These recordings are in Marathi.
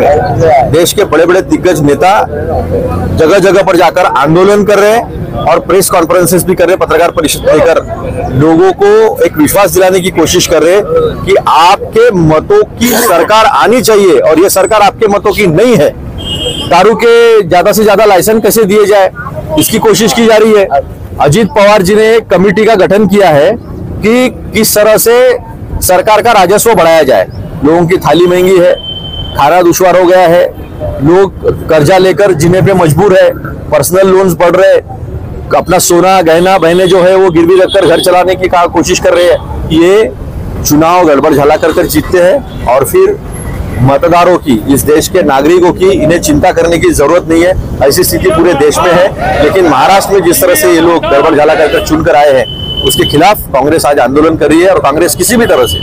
में देश के बड़े बड़े दिग्गज नेता जगह जगह पर जाकर आंदोलन कर रहे हैं और प्रेस कॉन्फ्रेंसेस भी कर रहे हैं, पत्रकार परिषद लेकर लोगों को एक विश्वास दिलाने की कोशिश कर रहे हैं कि आपके मतों की सरकार आनी चाहिए और ये सरकार आपके मतों की नहीं है। दारू के ज्यादा से ज्यादा लाइसेंस कैसे दिए जाए, इसकी कोशिश की जा रही है। अजीत पवार जी ने एक कमेटी का गठन किया है कि किस तरह से सरकार का राजस्व बढ़ाया जाए। लोगों की थाली महंगी है, खाना दुश्वार हो गया है, लोग कर्जा लेकर जीने पे मजबूर है, पर्सनल लोन्स बढ़ रहे, अपना सोना गहना बहने जो है वो गिरवी रखकर घर चलाने की कोशिश कर रहे हैं। ये चुनाव गड़बड़ झला कर जीतते हैं और फिर मतदारों की, इस देश के नागरिकों की इन्हें चिंता करने की जरूरत नहीं है। ऐसी स्थिति पूरे देश में है, लेकिन महाराष्ट्र में जिस तरह से ये लोग गड़बड़ झला कर चुन कर आए हैं उसके खिलाफ कांग्रेस आज आंदोलन कर रही है और कांग्रेस किसी भी तरह से,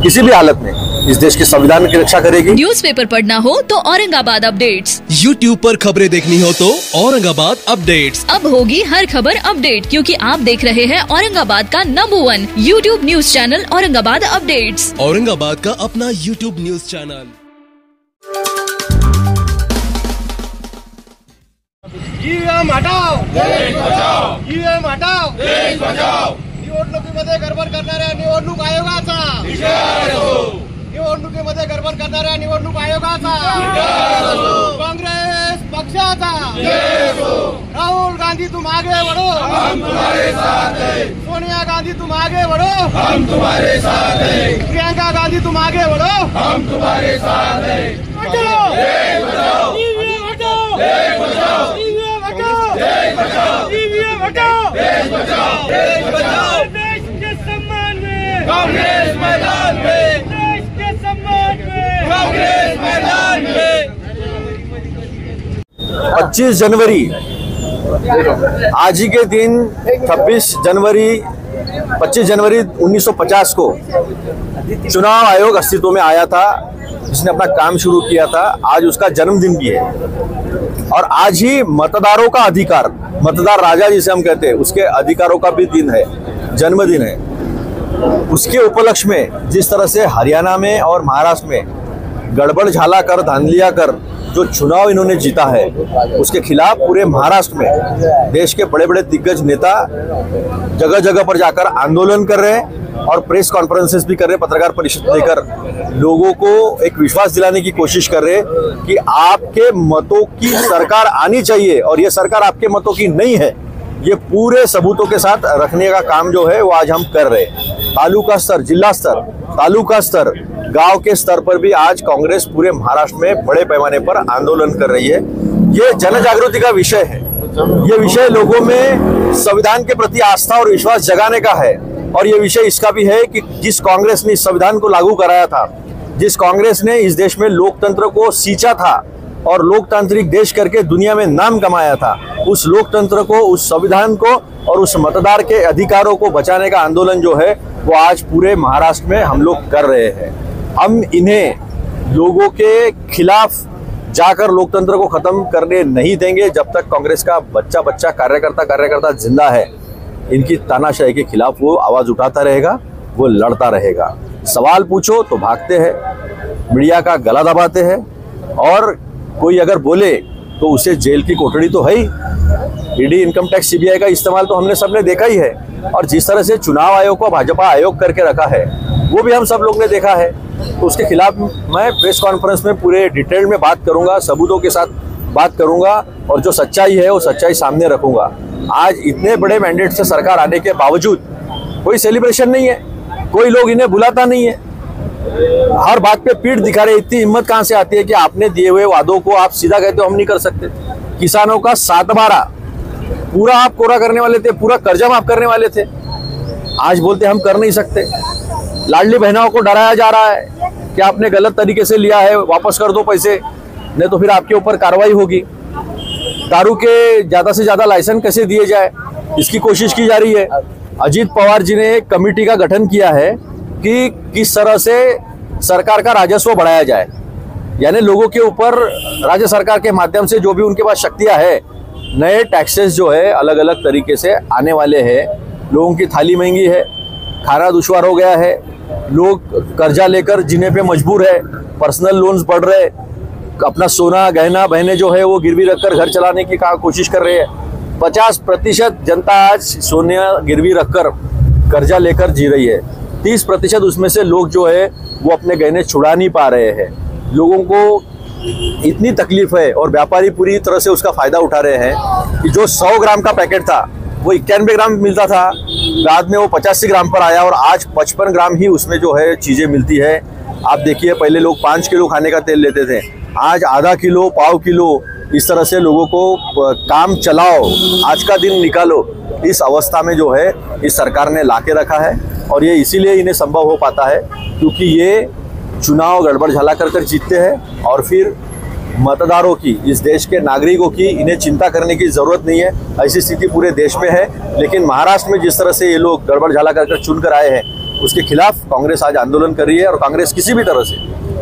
किसी भी हालत में इस देश के संविधान की रक्षा करेगी। न्यूज़पेपर पढ़ना हो तो औरंगाबाद अपडेट्स, YouTube पर खबरें देखनी हो तो औरंगाबाद अपडेट्स। अब होगी हर खबर अपडेट, क्योंकि आप देख रहे हैं औरंगाबाद का number 1 YouTube news channel Aurangabad updates. Aurangabad का अपना YouTube न्यूज चैनल। ईव्हीएम हटाओ, देश बचाओ, ईव्हीएम हटाओ, देश बचाओ। निवडणुकीमध्ये गडबड करणाऱ्या निवडणूक आयोगाचा निवडणुकीमध्ये गडबड करणाऱ्या निवडणूक आयोगाचा कांग्रेस पक्षाचा राहुल गांधी तुम आगे बढ़ो, हम तुम्हारे साथ हैं। सोनिया गांधी तुम आगे बढ़ो, हम तुम्हारे साथ हैं। प्रियंका गांधी तुम आगे बढ़ो, हम तुम्हारे साथ हैं। बचाओ, देश बचाओ, ईवीएम हटाओ, देश बचाओ, ईवीएम हटाओ, देश बचाओ, ईवीएम हटाओ, देश बचाओ, देश बचाओ। देश के सम्मान में कांग्रेस मैदान में, देश के सम्मान में कांग्रेस मैदान में। 25 जनवरी आज ही के दिन 25 जनवरी 1950 को चुनाव आयोग अस्तित्व में आया था, जिसने अपना काम शुरू किया था। आज उसका जन्मदिन भी है और आज ही मतदारों का अधिकार, मतदार राजा जिसे हम कहते हैं, उसके अधिकारों का भी दिन है, जन्मदिन है। उसके उपलक्ष्य में जिस तरह से हरियाणा में और महाराष्ट्र में गड़बड़ झाला कर, धांधलियां कर जो चुनाव इन्होंने जीता है, उसके खिलाफ पूरे महाराष्ट्र में देश के बड़े बड़े दिग्गज नेता जगह जगह पर जाकर आंदोलन कर रहे हैं और प्रेस कॉन्फ्रेंसेस भी कर रहे हैं, पत्रकार परिषद लेकर लोगों को एक विश्वास दिलाने की कोशिश कर रहे हैं कि आपके मतों की सरकार आनी चाहिए और ये सरकार आपके मतों की नहीं है। ये पूरे सबूतों के साथ रखने का काम जो है वो आज हम कर रहे हैं। तालुका स्तर, जिला स्तर, तालुका स्तर, गांव के स्तर पर भी आज कांग्रेस पूरे महाराष्ट्र में बड़े पैमाने पर आंदोलन कर रही है। ये जन जागृति का विषय है। ये विषय लोगों में संविधान के प्रति आस्था और विश्वास जगाने का है और ये विषय इसका भी है कि जिस कांग्रेस ने इस संविधान को लागू कराया था, जिस कांग्रेस ने इस देश में लोकतंत्र को सींचा था और लोकतांत्रिक देश करके दुनिया में नाम कमाया था, उस लोकतंत्र को, उस संविधान को और उस मतदार के अधिकारों को बचाने का आंदोलन जो है वो आज पूरे महाराष्ट्र में हम लोग कर रहे हैं। हम इन्हें लोगों के खिलाफ जाकर लोकतंत्र को खत्म करने नहीं देंगे जब तक कांग्रेस का बच्चा बच्चा कार्यकर्ता जिंदा है। इनकी तानाशाही के खिलाफ वो आवाज उठाता रहेगा, वो लड़ता रहेगा। सवाल पूछो तो भागते हैं, मीडिया का गला दबाते हैं और कोई अगर बोले तो उसे जेल की कोठड़ी तो है ही। ईडी, इनकम टैक्स, सीबीआई का इस्तेमाल तो हमने सबने देखा ही है और जिस तरह से चुनाव आयोग को भाजपा आयोग करके रखा है वो भी हम सब लोग ने देखा है। तो उसके खिलाफ मैं प्रेस कॉन्फ्रेंस में पूरे डिटेल में बात करूंगा, सबूतों के साथ बात करूंगा और जो सच्चाई है वो सच्चाई सामने रखूंगा। आज इतने बड़े मैंडेट से सरकार आने के बावजूद कोई सेलिब्रेशन नहीं है, कोई लोग इन्हें बुलाता नहीं है, हर बात पे पीठ दिखा रहे। इतनी हिम्मत कहां से आती है कि आपने दिए हुए वादों को आप सीधा कहते हो हम नहीं कर सकते। किसानों का 7/12 पूरा आप कोरा करने वाले थे, पूरा कर्जा माफ करने वाले थे, आज बोलते हम कर नहीं सकते। लाडली बहनों को डराया जा रहा है कि आपने गलत तरीके से लिया है, वापस कर दो पैसे, नहीं तो फिर आपके ऊपर कार्रवाई होगी। दारू के ज्यादा से ज्यादा लाइसेंस कैसे दिए जाए, इसकी कोशिश की जा रही है। अजीत पवार जी ने एक कमेटी का गठन किया है कि किस तरह से सरकार का राजस्व बढ़ाया जाए, यानी लोगों के ऊपर राज्य सरकार के माध्यम से जो भी उनके पास शक्तियां है, नए टैक्सेस जो है अलग अलग तरीके से आने वाले हैं। लोगों की थाली महंगी है, खाना दुश्वार हो गया है, लोग कर्जा लेकर जीने पे मजबूर है, पर्सनल लोन्स बढ़ रहे, अपना सोना गहना बहने जो है वो गिरवी रखकर घर चलाने की कोशिश कर रहे हैं। 50% जनता आज सोना गिरवी रखकर कर्जा लेकर जी रही है। 30% उसमें से लोग जो है वो अपने गहने छुड़ा नहीं पा रहे हैं। लोगों को इतनी तकलीफ है और व्यापारी पूरी तरह से उसका फायदा उठा रहे हैं कि जो 100 ग्राम का पैकेट था वो 91 ग्राम मिलता था, बाद में वो 85 ग्राम पर आया और आज 55 ग्राम ही उसमें जो है चीज़ें मिलती है। आप देखिए, पहले लोग 5 किलो खाने का तेल लेते थे, आज आधा किलो, पाव किलो, इस तरह से लोगों को काम चलाओ, आज का दिन निकालो, इस अवस्था में जो है इस सरकार ने लाके रखा है। और ये इसीलिए इन्हें संभव हो पाता है क्योंकि ये चुनाव गड़बड़ झला कर जीतते हैं और फिर मतदारों की, इस देश के नागरिकों की इन्हें चिंता करने की ज़रूरत नहीं है। ऐसी स्थिति पूरे देश में है, लेकिन महाराष्ट्र में जिस तरह से ये लोग गड़बड़ झाला कर चुन कर आए हैं उसके खिलाफ कांग्रेस आज आंदोलन कर रही है। और कांग्रेस किसी भी तरह से,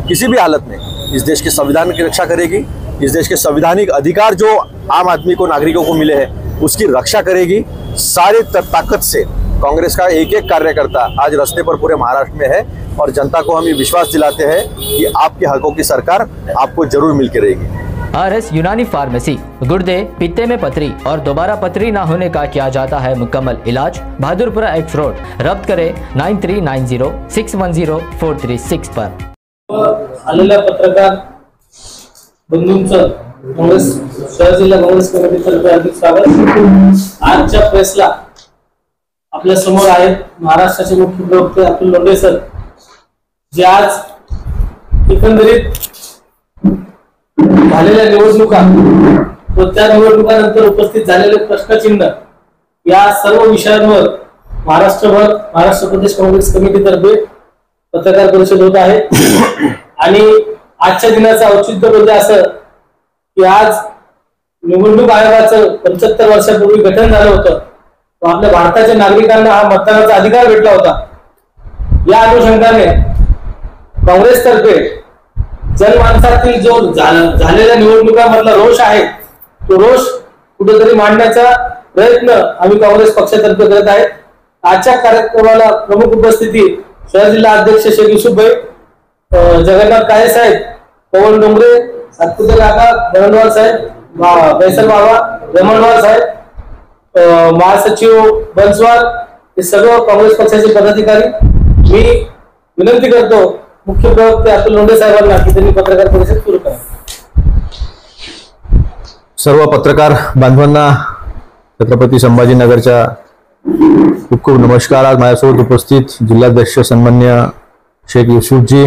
किसी भी हालत में इस देश के संविधान की रक्षा करेगी। इस देश के संवैधानिक अधिकार जो आम आदमी को, नागरिकों को मिले हैं, उसकी रक्षा करेगी। सारी ताकत से कांग्रेस का एक एक कार्यकर्ता आज रास्ते पर पूरे महाराष्ट्र में है और जनता को हम ये विश्वास दिलाते हैं कि आपके हकों की सरकार आपको जरूर मिल के रहेगी। RS यूनानी फार्मेसी, गुर्दे, पित्ते में पथरी और दोबारा पथरी ना होने का किया जाता है मुकम्मल इलाज। Bahadurpura X road. रब्त करें 9390610436 पर। आलेल्या पत्रकार बंधूंचं काँग्रेस शहर जिल्हा काँग्रेस कमिटीतर्फे हार्दिक स्वागत। आजच्या प्रेसला आपल्या समोर आहेत महाराष्ट्राचे मुख्य प्रवक्ते अतुल लोंढे सर, जे आज एकंदरीत झालेल्या निवडणुका व त्या निवडणुकानंतर उपस्थित झालेले प्रश्नचिन्ह या सर्व विषयांवर महाराष्ट्रभर महाराष्ट्र प्रदेश काँग्रेस कमिटीतर्फे पत्रकार परिषद होत आहे। आणि आजच्या दिनाचं औचित्य म्हणजे असं की आज निवडणूक आयोगाचं 75 वर्षापूर्वी गठन झालं होतं व आपल्या भारताच्या नागरिकांना हा मतदानाचा अधिकार भेटला होता। या अनुषंगाने काँग्रेसतर्फे जनमानसातील जो झालेल्या निवडणुकांमधला रोष आहे तो रोष कुठेतरी मांडण्याचा प्रयत्न आम्ही काँग्रेस पक्षातर्फे करत आहे। आजच्या कार्यक्रमाला प्रमुख उपस्थिती शहर जिल्हा अध्यक्ष शेख युसुफभाई, जगन्नाथ काळे साहेब, पवन डोंगरे, सातपुते काका, बरणवार साहेब, फैसल बाबा, रमणवार साहेब, महासचिव बंसवार, हे सर्व काँग्रेस पक्षाचे पदाधिकारी। मी विनंती करतो मुख्य प्रवक्ते अतुल लोंढे साहेबांना की त्यांनी पत्रकार परिषद सुरू करा। सर्व पत्रकार बांधवांना छत्रपती संभाजीनगरच्या खूप खूप नमस्कार। आज माझ्यासोबत उपस्थित जिल्हाध्यक्ष सन्मान्य शेख युसुफजी,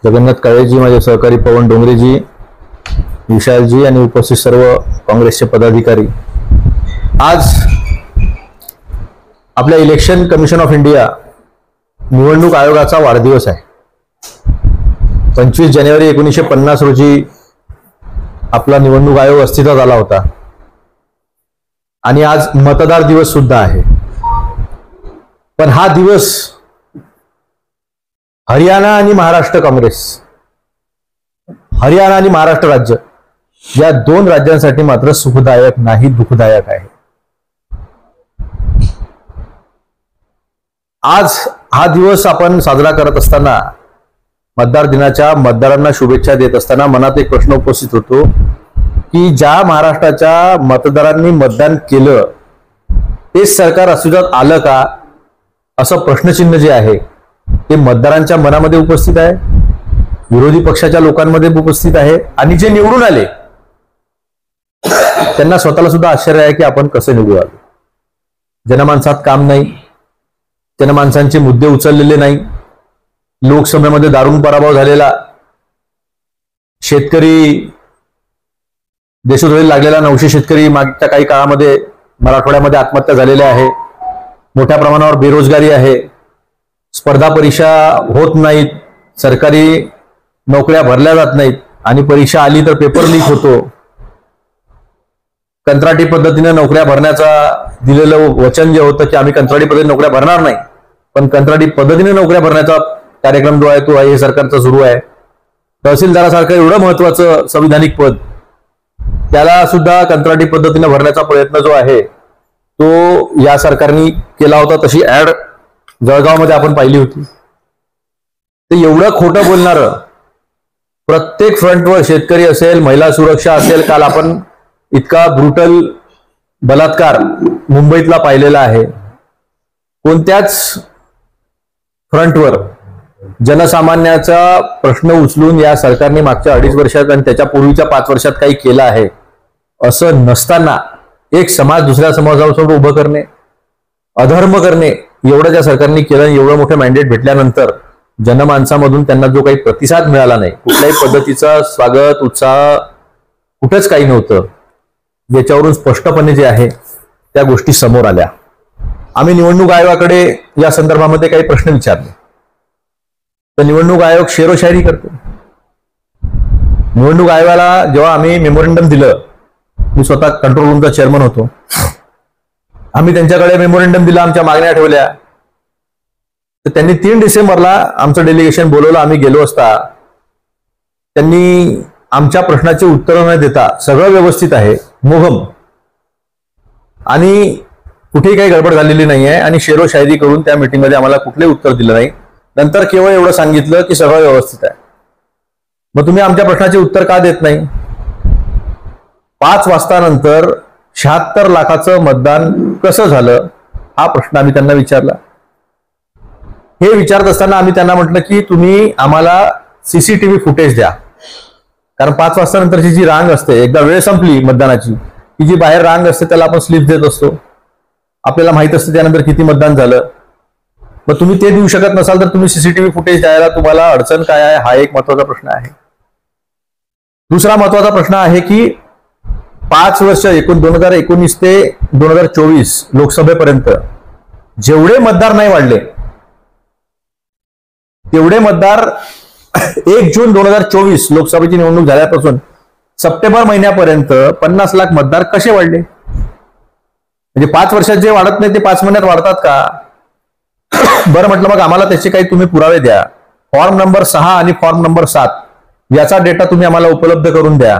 जगन्नाथ काळेजी, माझे सहकारी पवन डोंगरेजी, विशालजी आणि उपस्थित सर्व काँग्रेसचे पदाधिकारी। आज आपल्या इलेक्शन कमिशन ऑफ इंडिया निवडणूक आयोगाचा वाढदिवस आहे। 25 जानेवारी 1950 रोजी आपला निवडणूक आयोग अस्तित्वात आला होता आणि आज मतदार दिवस सुद्धा आहे। पण हा दिवस हरियाणा आणि महाराष्ट्र काँग्रेस, हरियाणा आणि महाराष्ट्र राज्य या दोन राज्यांसाठी मात्र सुखदायक नाही, दुःखदायक आहे। आज हा दिवस आपण साजरा करत असताना, मतदार दिनाच्या मतदारांना शुभेच्छा देत असताना मनात एक प्रश्न उपस्थित होतो की ज्या महाराष्ट्राच्या मतदारांनी मतदान केलं तेच सरकार अस्तित्वात आलं का, असं प्रश्नचिन्ह जे आहे ते मतदारांच्या मनामध्ये उपस्थित आहे, विरोधी पक्षाच्या लोकांमध्ये उपस्थित आहे आणि जे निवडून आले त्यांना स्वतःला सुद्धा आश्चर्य आहे की आपण कसं निवडून आलो। जनमानसात काम नाही, जनमानसांचे मुद्दे उचललेले नाही, लोकसभेमध्ये दारुण पराभव झालेला, शेतकरी देशोधडीला लागलेला 900 शेतकरी मागच्या काही काळामध्ये मराठवाड्यामध्ये आत्महत्या झालेल्या आहे, मोठ्या प्रमाणावर बेरोजगारी आहे, स्पर्धा परीक्षा होत नाहीत, सरकारी नोकऱ्या भरल्या जात नाहीत आणि परीक्षा आली तर पेपर लीक होतो, कंत्राटी पद्धतीने नोकऱ्या भरण्याचा दिलेलं वचन जे होतं की आम्ही कंत्राटी पद्धतीने नोकऱ्या भरणार नाही, पण कंत्राटी पद्धतीने नोकऱ्या भरण्याचा कार्यक्रम जो आहे तो हे सरकारचा सुरू आहे। तहसीलदारासारखं एवढं महत्वाचं संविधानिक पद त्याला सुद्धा कंत्राटी पद्धतीने भरण्याचा प्रयत्न जो आहे तो या सरकारने केला होता। तशी ऍड जळगावमध्ये आपण पाहिली होती। ते एवढं खोटं बोलणारं प्रत्येक फ्रंटवर शेतकरी असेल, महिला सुरक्षा असेल, काल आपण इतका ब्रुटल बलात्कार मुंबईतला पाहिलेला आहे. कोणत्याच फ्रंटवर जनसामान्याचा प्रश्न उचलून या सरकारने मागच्या 2.5 वर्षात आणि त्याच्या पूर्वीच्या 5 वर्षात काही केलं आहे असं नसताना एक समाज दुसऱ्या समाजासमोर उभं करणे, अधर्म करणे एवढं त्या सरकारने केलं. एवढं मोठं मॅन्डेट भेटल्यानंतर जनमानसामधून त्यांना जो काही प्रतिसाद मिळाला नाही, कुठल्याही पद्धतीचा स्वागत उत्साह कुठंच काही नव्हतं, याच्यावरून स्पष्टपणे जे आहे त्या गोष्टी समोर आल्या. आम्ही निवडणूक आयोगाकडे या संदर्भामध्ये काही प्रश्न विचारले तर निवडणूक आयोग शेरोशायरी करतो. निवडणूक आयोगाला जेव्हा आम्ही मेमोरंडम दिलं, मी स्वतः कंट्रोल रूमचा चेअरमन होतो, आम्ही त्यांच्याकडे मेमोरंडम दिला, आमच्या मागण्या ठेवल्या, तर त्यांनी 3 डिसेंबरला आमचं डेलिगेशन बोलवलं. आम्ही गेलो असता त्यांनी आमच्या प्रश्नाचे उत्तर न देता सगळं व्यवस्थित आहे, मोहम आणि कुठेही काही गडबड झालेली नाही आहे आणि शेरोशायरी करून त्या मीटिंगमध्ये आम्हाला कुठलेही उत्तर दिलं नाही. नंतर केवळ एवढं सांगितलं की सगळं व्यवस्थित आहे. मग तुम्ही आमच्या प्रश्नाचे उत्तर का देत नाही? 5 वाजता नंतर 76 लाखाचं मतदान कसं झालं हा प्रश्न आम्ही त्यांना विचारला. हे विचारत असताना आम्ही त्यांना म्हटलं की तुम्ही आम्हाला सीसीटीव्ही फुटेज द्या, कारण 5 वाजता नंतरची जी रांग असते, एकदा वेळ संपली मतदानाची की जी बाहेर रांग असते त्याला आपण स्लिप देत असतो, आपल्याला माहित असतं त्यानंतर किती मतदान झालं. मग तुम्ही ते देऊ शकत नसाल तर तुम्ही सीसीटीव्ही फुटेज द्यायला तुम्हाला अडचण काय आहे, हा एक महत्वाचा प्रश्न आहे. दुसरा महत्वाचा प्रश्न आहे की 5 वर्ष 2019 ते 2024 लोकसभेपर्यंत जेवढे मतदार नाही वाढले तेवढे मतदार 1 जून 2024 लोकसभेची निवडणूक झाल्यापासून सप्टेंबर महिन्यापर्यंत 50 लाख मतदार कसे वाढले? म्हणजे 5 वर्षात जे वाढत नाही ते 5 महिन्यात वाढतात का? बरं, म्हटलं मग आम्हाला त्याचे काही तुम्ही पुरावे द्या. फॉर्म नंबर 6 आणि फॉर्म नंबर 7 याचा डेटा तुम्ही आम्हाला उपलब्ध करून द्या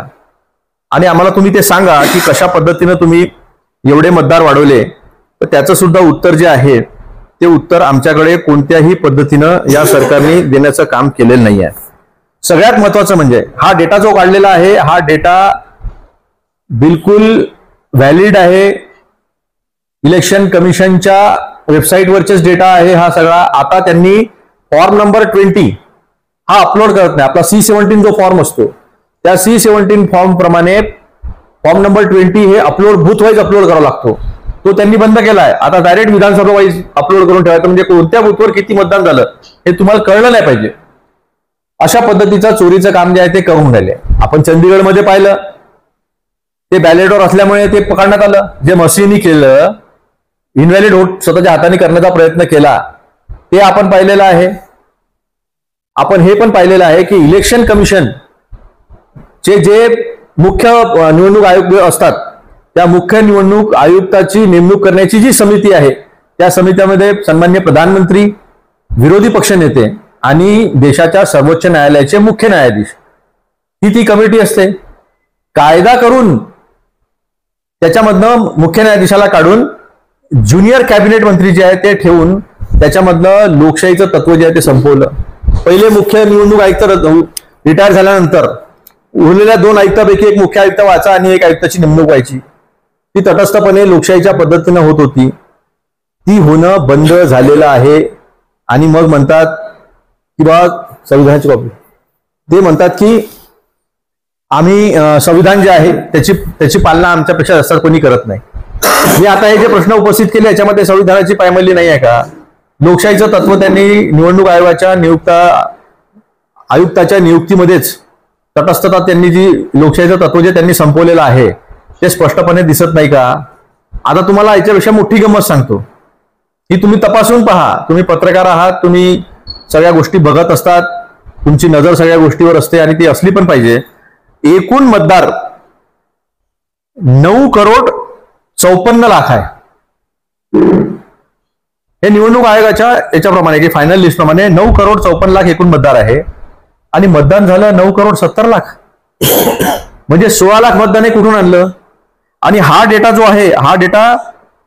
आणि आम्हाला तुम्ही ते सांगा की कशा पद्धतीनं तुम्ही एवढे मतदार वाढवले. तर त्याचं सुद्धा उत्तर जे आहे ते उत्तर आमच्याकडे कोणत्याही पद्धतीनं या सरकारने देण्याचं काम केलेलं नाही आहे. सगळ्यात महत्वाचं म्हणजे हा डेटा जो काढलेला आहे हा डेटा बिलकुल व्हॅलिड आहे. इलेक्शन कमिशनच्या वेबसाईटवरचेच डेटा आहे हा सगळा. आता त्यांनी फॉर्म नंबर 20 हा अपलोड करत नाही. आपला C17 जो फॉर्म असतो त्या C17 फॉर्म प्रमाणे फॉर्म नंबर 20 हे अपलोड बूथ वाईज अपलोड करावा लागतो, तो त्यांनी बंद केला आहे. आता डायरेक्ट विधानसभा वाईज अपलोड करून ठेवायचं, म्हणजे कोणत्या बूथवर किती मतदान झालं हे तुम्हाला कळलं नाही पाहिजे. अशा पद्धतीचं चोरीचं काम जे आहे ते करून राहिले. आपण चंदीगडमध्ये पाहिलं, ते बॅलेटवर असल्यामुळे ते पकडण्यात आलं. जे मसीनी केलं, इनव्हॅलिड वोट स्वतःच्या हाताने करण्याचा प्रयत्न केला, ते आपण पाहिलेलं आहे. आपण हे पण पाहिलेलं आहे की इलेक्शन कमिशन चे जे मुख्य निवडणूक आयुक्त असतात त्या मुख्य निवडणूक आयुक्ताची नेमणूक करण्याची जी समिती आहे त्या समितीमध्ये सन्माननीय प्रधानमंत्री, विरोधी पक्षनेते आणि देशाच्या सर्वोच्च न्यायालयाचे मुख्य न्यायाधीश ही ती कमिटी असते. कायदा करून त्याच्यामधनं मुख्य न्यायाधीशाला काढून ज्युनियर कॅबिनेट मंत्री जे आहे ते ठेवून त्याच्यामधलं लोकशाहीचं तत्व जे आहे ते संपवलं. पहिले मुख्य निवडणूक आयुक्त रिटायर झाल्यानंतर उरलेल्या 2 आयुक्तापैकी एक मुख्य आयुक्त व्हायचा आणि एक आयुक्ताची नेमणूक व्हायची. ती तटस्थपणे लोकशाहीच्या पद्धतीनं होत होती. ती होणं बंद झालेलं आहे. आणि मग म्हणतात की बा संविधानाची कॉपी, ते म्हणतात की आम्ही संविधान जे आहे त्याची पालना आमच्यापेक्षा जास्त कोणी करत नाही. मी आता हे जे प्रश्न उपस्थित केले याच्यामध्ये संविधानाची पायमल्ली नाही आहे का? लोकशाहीचं तत्व त्यांनी निवडणूक आयोगाच्या आयुक्ताच्या नियुक्तीमध्येच तटस्थता त्यांनी जी लोकशाहीचं तत्व जे त्यांनी संपवलेलं आहे ते स्पष्टपणे दिसत नाही का? आता तुम्हाला याच्यापेक्षा मोठी गंमत सांगतो ही तुम्ही तपासून पहा. तुम्ही पत्रकार आहात, तुम्ही सगळ्या गोष्टी बघत असतात, तुमची नजर सगळ्या गोष्टीवर असते आणि ती असली पण पाहिजे. एकूण मतदार 9,54,00,000 आहे. हे निवडणूक आयोगाच्या याच्याप्रमाणे की फायनल लिस्ट प्रमाणे 9,54,00,000 एकूण मतदार आहे आणि मतदान झालं 9,70,00,000. म्हणजे 16 लाख मतदान हे कुठून आणलं? आणि हा डेटा जो आहे हा डेटा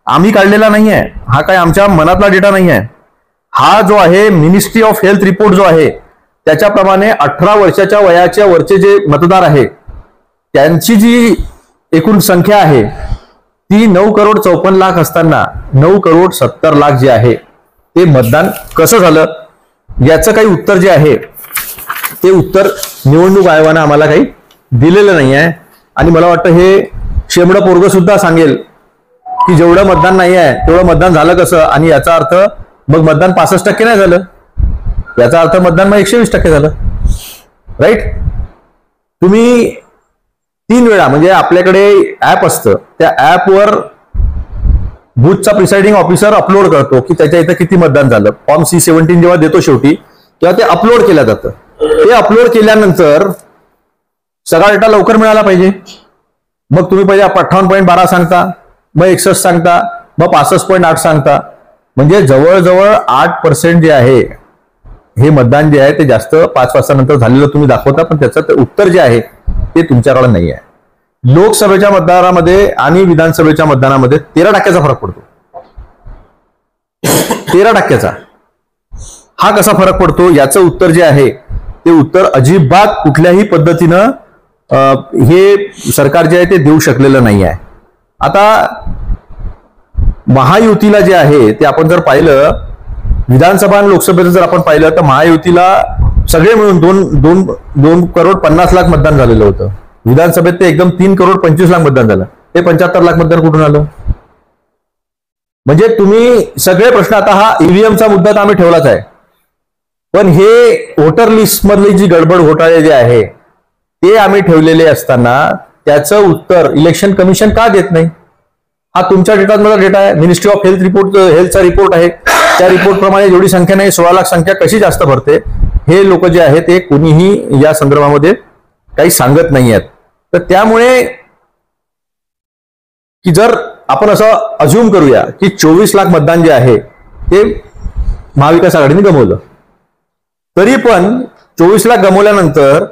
आम्ही काढलेला नाही आहे, हा काय आमच्या मनातला डेटा नाही आहे. हा जो आहे मिनिस्ट्री ऑफ हेल्थ रिपोर्ट जो आहे त्याच्याप्रमाणे 18 वर्षाच्या वयाच्या वरचे जे मतदार आहे त्यांची जी एकूण संख्या आहे ती 9,54,00,000 असताना 9,70,00,000 जे आहे ते मतदान कसं झालं याचं काही उत्तर जे आहे ते उत्तर निवडणूक आयोगाने आम्हाला काही दिलेलं नाही आहे. आणि मला वाटतं हे शेमडं पोरगं सुद्धा सांगेल की जेवढं मतदान नाही आहे तेवढं मतदान झालं कसं, आणि याचा अर्थ मग मतदान 65% नाही झालं, याचा अर्थ मतदान मग 120% झालं. राईट. तुम्ही 3 वेळा म्हणजे आपल्याकडे ऍप असतं, त्या ऍपवर बूथचा प्रिसाइडिंग ऑफिसर अपलोड करतो की त्याच्या इथं किती मतदान झालं. फॉर्म C-17 जेव्हा देतो शेवटी तेव्हा ते अपलोड केलं जातं. ते अपलोड केल्यानंतर सगळा डेटा लवकर मिळाला पाहिजे. मग तुम्ही पहिले 58.12 सांगता, मग 61 सांगता, मग 65.8 सांगता, म्हणजे जवळजवळ 8% जे आहे हे मतदान जे आहे ते जास्त 5 वाजता झालेलं तुम्ही दाखवता, पण त्याचं उत्तर जे आहे ते तुमच्याकडे नाही आहे. लोकसभेच्या मतदानामध्ये आणि विधानसभेच्या मतदानामध्ये 13% फरक पडतो. 13%. हा कसा फरक पडतो याचं उत्तर जे आहे ते उत्तर अजिबात कुठल्याही पद्धतीनं हे सरकार जे आहे ते देऊ शकलेलं नाही आहे. आता महायुतीला जे आहे ते आपण जर पाहिलं, विधानसभा आणि लोकसभेचं जर आपण पाहिलं तर महायुतीला सगळे मिळून 2,50,00,000 मतदान झालेलं होतं. विधानसभेत ते एकदम 3,25,00,000 मतदान झालं. हे 75,00,000 मतदान कुठून आलं? म्हणजे तुम्ही सगळे प्रश्न, आता हा ईव्हीएमचा मुद्दा तर आम्ही ठेवलाच आहे, पण हे वोटर लिस्ट मधली जी गडबड घोटाळे जे आहे ते आम्ही ठेवलेले असताना त्याचं उत्तर इलेक्शन कमिशन का देत नाही? हा तुमच्या डेटामधला डेटा आहे. मिनिस्ट्री ऑफ हेल्थचा रिपोर्ट आहे. त्या रिपोर्ट प्रमाणे जेवढी संख्या नाही 16 लाख संख्या कशी जास्त भरते हे लोक जे आहे ते कोणीही या संदर्भामध्ये काही सांगत नाही आहेत. तर त्यामुळे की जर आपण असं अज्युम करूया की 24 लाख मतदान जे आहे ते महाविकास आघाडीने गमवलं, तरी पण 24 लाख गमवल्यानंतर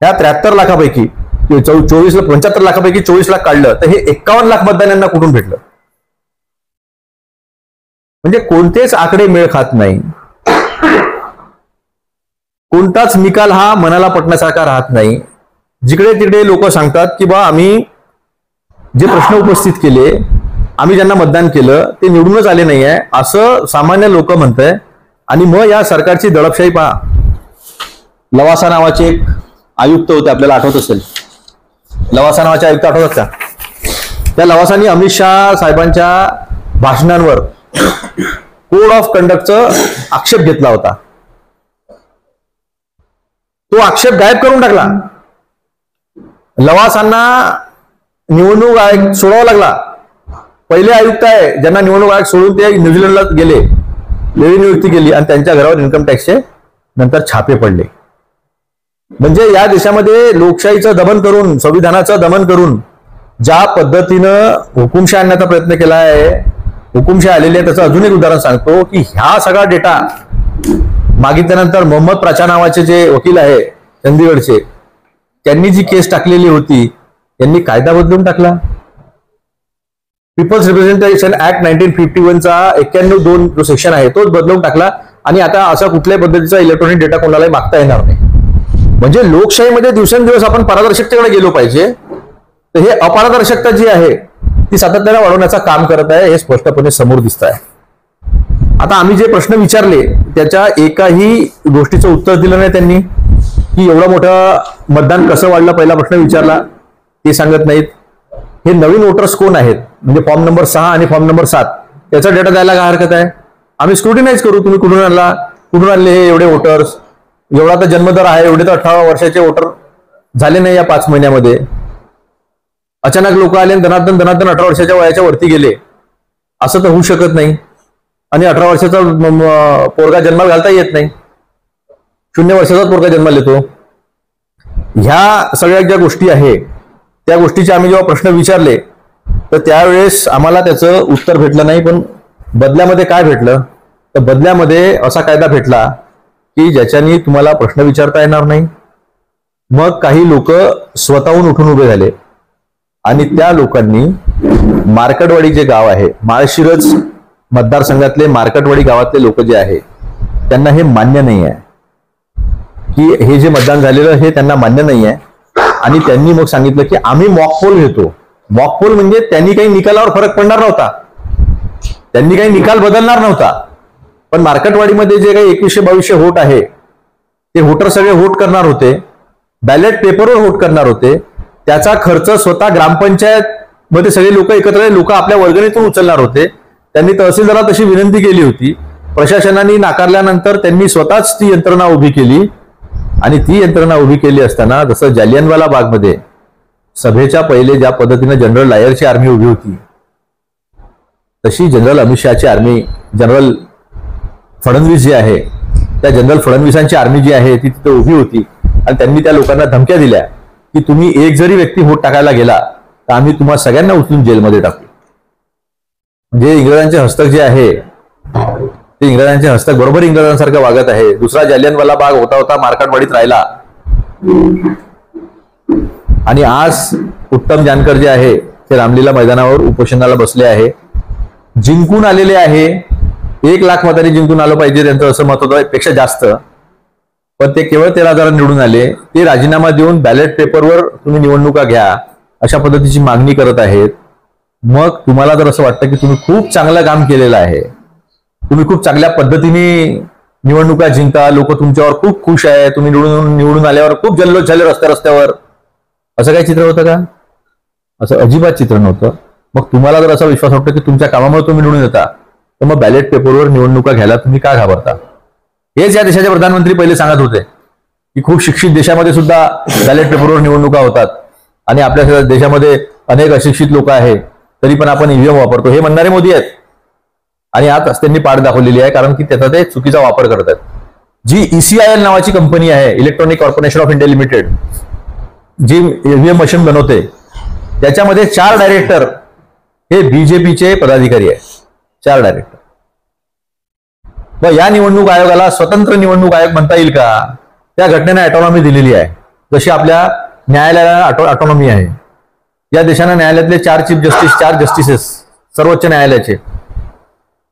या 73 लाखापैकी 75 लाखापैकी 24 लाख काढलं तर हे 51 लाख मतदान यांना कुठून भेटलं? म्हणजे कोणतेच आकडे मेळ खात नाही. कोणताच निकाल हा मनाला पटण्यासारखा राहत नाही. जिकडे तिकडे लोक सांगतात की बा आम्ही जे प्रश्न उपस्थित केले, आम्ही ज्यांना मतदान केलं ते निवडूनच आले नाही आहे असं सामान्य लोक म्हणताय. आणि मग या सरकारची दडपशाही पहा. लवासा नावाचे एक आयुक्त होते, आपल्याला आठवत असेल, लवासा नावाचे आयुक्त आठवतात का? त्या लवासानी अमित शहा साहेबांच्या भाषणांवर कोड ऑफ कंडक्टचा आक्षेप घेतला होता. तो आक्षेप गायब करून टाकला. लवासांना निवडणूक आयोग सोडावा लागला. पहिले आयुक्त आहे ज्यांना निवडणूक आयोग सोडून ते न्यूझीलंडला गेले, वेगळी नियुक्ती केली आणि त्यांच्या घरावर इन्कम टॅक्सचे नंतर छापे पडले. म्हणजे या देशामध्ये लोकशाहीचं दमन करून, संविधानाचं दमन करून ज्या पद्धतीनं हुकुमशाही आणण्याचा प्रयत्न केला आहे, हुकुमशाही आलेली आहे, त्याचं अजून एक उदाहरण सांगतो की ह्या सगळा डेटा मागितल्यानंतर मोहम्मद प्राचा नावाचे जे वकील आहे चंदीगडचे, त्यांनी जी केस टाकलेली होती त्यांनी कायदा बदलून टाकला. पीपल्स रिप्रेझेंटेशन ऍक्ट 1951चा 91(2) जो सेक्शन आहे तोच बदलून टाकला. आणि आता असा कुठल्याही पद्धतीचा इलेक्ट्रॉनिक डेटा कोणालाही मागता येणार नाही. म्हणजे लोकशाहीमध्ये दिवसेंदिवस आपण पारदर्शकतेकडे गेलो पाहिजे. तर हे अपारदर्शकता जी आहे ती सातत्याने वाढवण्याचं काम करत आहे, हे स्पष्टपणे समोर दिसत आहे. आता आम्ही जे प्रश्न विचारले त्याच्या एकाही गोष्टीचं उत्तर दिलं नाही त्यांनी. की एवढं मोठं मतदान कसं वाढलं, पहिला प्रश्न विचारला ते सांगत नाहीत. हे नवीन वोटर्स कोण आहेत, म्हणजे फॉर्म नंबर 6 आणि फॉर्म नंबर 7 त्याचा डेटा द्यायला काय हरकत आहे? आम्ही स्क्रुटिनाइज करू, तुम्ही कुठून आणले हे एवढे वोटर्स, एवढा तर जन्मदर आहे, एवढे तर 18 वर्षाचे वोटर झाले नाही या 5 महिन्यामध्ये. अचानक लोक आले धनार्दन 18 वर्षाच्या वयाच्या वरती गेले, असं तर होऊ शकत नाही. आणि 18 वर्षाचा पोरगा जन्माला घालता येत नाही, 0 वर्षाचाच पोरगा जन्माला येतो. ह्या सगळ्या ज्या गोष्टी आहे त्या गोष्टीचे आम्ही जेव्हा प्रश्न विचारले तर त्यावेळेस आम्हाला त्याचं उत्तर भेटलं नाही. पण बदल्यामध्ये काय भेटलं, तर बदल्यामध्ये असा कायदा भेटला की ज्याच्यानी तुम्हाला प्रश्न विचारता येणार नाही. मग काही लोक स्वतःहून उठून उभे झाले आणि त्या लोकांनी मार्केटवाडी जे गाव आहे, माळशिरस मतदारसंघातले मार्केटवाडी गावातले लोक जे आहे त्यांना हे मान्य नाही आहे. की हे जे मतदान झालेलं हे त्यांना मान्य नाही आहे आणि त्यांनी मग सांगितलं की आम्ही मॉकपोल घेतो. मॉकपोल म्हणजे त्यांनी काही निकालावर फरक पडणार नव्हता, त्यांनी काही निकाल बदलणार नव्हता, पण मार्केटवाडीमध्ये जे काही 2122 वोट आहे ते वोटर सगळे वोट करणार होते, बॅलेट पेपरवर वोट करणार होते. त्याचा खर्च स्वतः ग्रामपंचायत मध्ये सगळे लोक एकत्र लोक आपल्या वर्गणीतून उचलणार होते. त्यांनी तहसीलदाराला तशी विनंती केली होती. प्रशासनाने नाकारल्यानंतर त्यांनी स्वतःच ती यंत्रणा उभी केली आणि ती यंत्रणा उभी केली असताना जसं जालियनवाला बागमध्ये सभेच्या पहिले ज्या पद्धतीने जनरल डायरची आर्मी उभी होती तशी जनरल अमित शहाची आर्मी, जनरल फडणवीस जे आहे त्या जनरल फडणवीसांची आर्मी जी आहे ती तिथे उभी होती आणि त्यांनी त्या लोकांना धमक्या दिल्या की तुम्ही एक जरी व्यक्ती वोट टाकायला गेला तर आम्ही तुम्हा सगळ्यांना उचलून जेलमध्ये टाकू. म्हणजे इंग्रजांचे हस्तक जे आहे ते इंग्रजांचे हस्तक बरोबर इंग्रजांसारखं वागत आहे. दुसरा जालियनवाला बाग होता मार्केटवाडीत राहिला आणि आज उत्तम जानकर जे आहे ते रामलीला मैदानावर उपोषणाला बसले आहे. जिंकून आलेले आहे, 1 लाख मतांनी जिंकून आलं पाहिजे त्यांचं असं मत होतं, पेक्षा जास्त, पण ते केवळ 13,000 निवडून आले. ते राजीनामा देऊन बॅलेट पेपरवर तुम्ही निवडणुका घ्या अशा पद्धतीची मागणी करत आहेत. मग तुम्हाला जर असं वाटतं की तुम्ही खूप चांगलं काम केलेलं आहे, तुम्ही खूप चांगल्या पद्धतीने निवडणुका जिंका, लोक तुमच्यावर खूप खुश आहे, तुम्ही निवडून आल्यावर खूप जल्लोष झाले रस्त्यावर, असं काही चित्र होतं का? असं अजिबात चित्र नव्हतं. मग तुम्हाला जर असा विश्वास वाटतो की तुमच्या कामामुळे तुम्ही निवडून येता तर मग बॅलेट पेपरवर निवडणुका घ्यायला तुम्ही का घाबरता? हेच या देशाचे प्रधानमंत्री पहिले सांगत होते की खूप शिक्षित देशामध्ये सुद्धा बॅलेट पेपरवर निवडणुका होतात आणि आपल्या देशामध्ये अनेक अशिक्षित लोक आहेत तरी पण आपण ईव्हीएम वापरतो, हे म्हणणारे मोदी आहेत. आणि आज त्यांनी पाठ दाखवलेली आहे कारण की त्याचा ते चुकीचा वापर करत आहेत. जी ECIL नावाची कंपनी आहे, electronic corporation of India limited, जी ईव्हीएम मशीन बनवते, त्याच्यामध्ये 4 डायरेक्टर हे बीजेपीचे पदाधिकारी आहेत. 4 डायरेक्टर. मग या निवडणूक आयोगाला स्वतंत्र निवडणूक आयोग म्हणता येईल का? त्या घटनेने ऑटोनॉमी दिलेली आहे, जशी आपल्या न्यायालयाला ऑटोनॉमी आहे. या देशाने न्यायालयातले 4 चीफ जस्टिस, 4 जस्टिसेस सर्वोच्च न्यायालयाचे,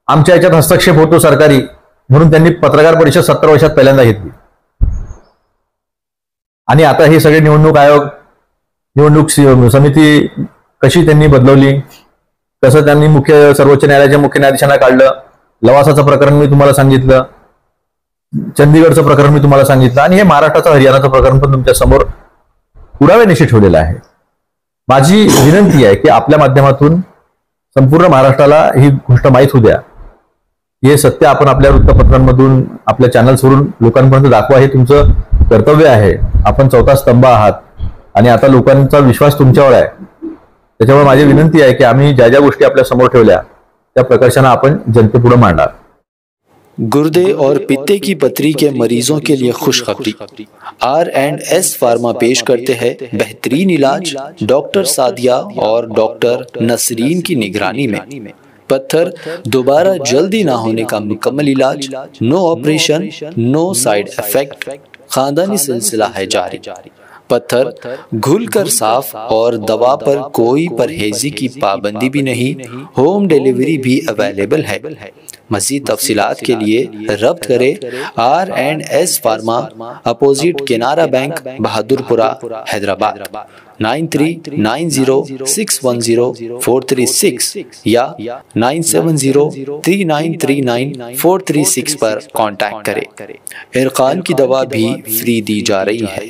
आमच्या याच्यात हस्तक्षेप होतो सरकारी म्हणून त्यांनी पत्रकार परिषद 70 वर्षात पहिल्यांदा घेतली. आणि आता हे सगळे निवडणूक आयोग, निवडणूक समिती कशी त्यांनी बदलवली, कसं त्यांनी सर्वोच्च न्यायालयाच्या मुख्य न्यायाधीशांना काढलं, लवासाचं प्रकरण मी तुम्हाला सांगितलं, चंदीगडचं प्रकरण मी तुम्हाला सांगितलं आणि हे महाराष्ट्राचं हरियाणाचं प्रकरण पण तुमच्या समोर पुराव्यानिशी ठेवलेलं आहे. माझी विनंती आहे की आपल्या माध्यमातून संपूर्ण महाराष्ट्राला ही गोष्ट माहीत होऊ द्या. हे सत्य आपण आपल्या वृत्तपत्रांमधून, आपल्या चॅनल्सवरून लोकांपर्यंत दाखवा, हे तुमचं कर्तव्य आहे. आपण 4था स्तंभ आहात आणि आता लोकांचा विश्वास तुमच्यावर आहे. त्याच्यामुळे माझी विनंती आहे की आम्ही ज्या ज्या गोष्टी आपल्या समोर ठेवल्या त्या प्रकर्षाने आपण जनतेपुढे मांडणार. गुर्दे और पित्ते की पथरी के मरीजों के लिए खुशखबरी। R&S फार्मा पेश करते हैं बेहतरीन इलाज डॉक्टर सादिया और डॉक्टर नसरीन की निगरानी में। पत्थर दोबारा जल्दी ना होने का मुकम्मल इलाज, no operation, no side effect, खानदानी सिलसिला है जारी। पत्थर घुलकर साफ और दवा पर कोई परहेजी की पाबंदी भी नहीं, होम डिलीवरी भी अवेलेबल है। मज़ीद तफसीलात के लिए रब्त करें R&S pharma, opposite Canara bank, Bahadurpura, Hyderabad 9390610436 या 9703939436 पर कांटेक्ट करें। इरकान की दवा भी फ्री दी जा रही है।